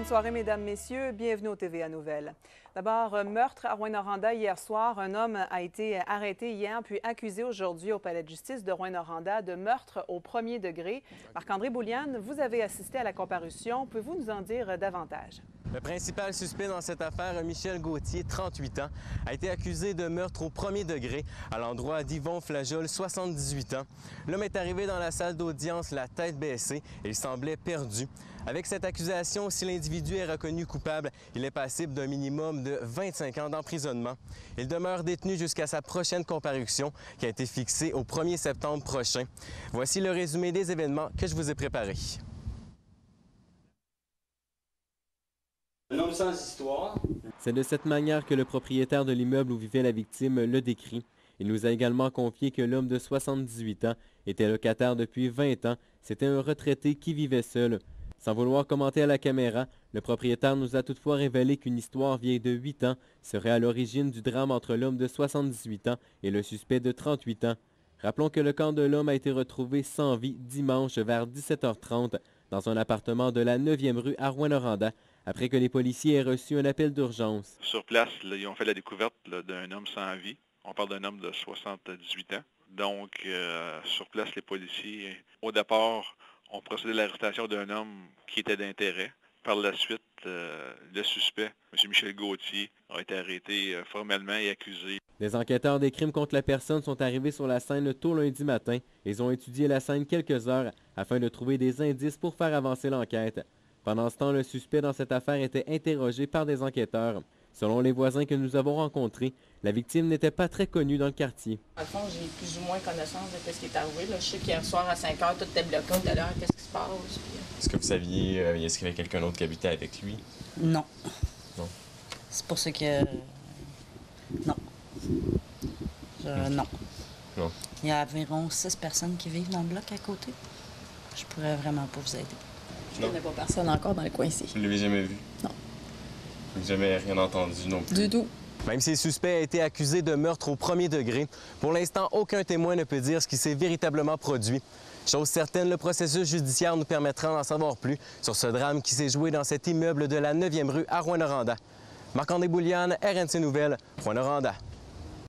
Bonne soirée, Mesdames, Messieurs. Bienvenue au TVA Nouvelles. D'abord, meurtre à Rouyn-Noranda hier soir. Un homme a été arrêté hier puis accusé aujourd'hui au palais de justice de Rouyn-Noranda de meurtre au premier degré. Marc-André Bouliane, vous avez assisté à la comparution. Pouvez-vous nous en dire davantage? Le principal suspect dans cette affaire, Michel Gauthier, 38 ans, a été accusé de meurtre au premier degré à l'endroit d'Yvon Flageol, 78 ans. L'homme est arrivé dans la salle d'audience la tête baissée et il semblait perdu. Avec cette accusation, si l'individu est reconnu coupable, il est passible d'un minimum de 25 ans d'emprisonnement. Il demeure détenu jusqu'à sa prochaine comparution qui a été fixée au 1er septembre prochain. Voici le résumé des événements que je vous ai préparés. Un homme sans histoire. C'est de cette manière que le propriétaire de l'immeuble où vivait la victime le décrit. Il nous a également confié que l'homme de 78 ans était locataire depuis 20 ans. C'était un retraité qui vivait seul. Sans vouloir commenter à la caméra, le propriétaire nous a toutefois révélé qu'une histoire vieille de 8 ans serait à l'origine du drame entre l'homme de 78 ans et le suspect de 38 ans. Rappelons que le corps de l'homme a été retrouvé sans vie dimanche vers 17h30 dans un appartement de la 9e rue à Rouyn-Noranda, après que les policiers aient reçu un appel d'urgence. Sur place, là, ils ont fait la découverte d'un homme sans vie. On parle d'un homme de 78 ans. Donc, sur place, les policiers, au départ, ont procédé à l'arrestation d'un homme qui était d'intérêt. Par la suite, le suspect, M. Michel Gauthier, a été arrêté formellement et accusé. Les enquêteurs des crimes contre la personne sont arrivés sur la scène tôt lundi matin. Ils ont étudié la scène quelques heures afin de trouver des indices pour faire avancer l'enquête. Pendant ce temps, le suspect dans cette affaire était interrogé par des enquêteurs. Selon les voisins que nous avons rencontrés, la victime n'était pas très connue dans le quartier. Dans le fond, j'ai plus ou moins connaissance de ce qui est arrivé. Là. Je sais qu'hier soir à 5 h, tout était bloqué tout à l'heure. Qu'est-ce qui se passe? Est-ce que vous saviez, est-ce qu'il y avait quelqu'un d'autre qui habitait avec lui? Non. Non. C'est pour ça que... Non. Non. Non. Il y a environ 6 personnes qui vivent dans le bloc à côté. Je pourrais vraiment pas vous aider. Je connais pas personne encore dans le coin ici. Vous ne l'avez jamais vu? Non. Vous n'avez jamais rien entendu non plus? Du tout. Même si le suspect a été accusé de meurtre au premier degré, pour l'instant, aucun témoin ne peut dire ce qui s'est véritablement produit. Chose certaine, le processus judiciaire nous permettra d'en savoir plus sur ce drame qui s'est joué dans cet immeuble de la 9e rue à Rouyn-Noranda. Marc-André Bouliane, RNC Nouvelles, Rouyn-Noranda.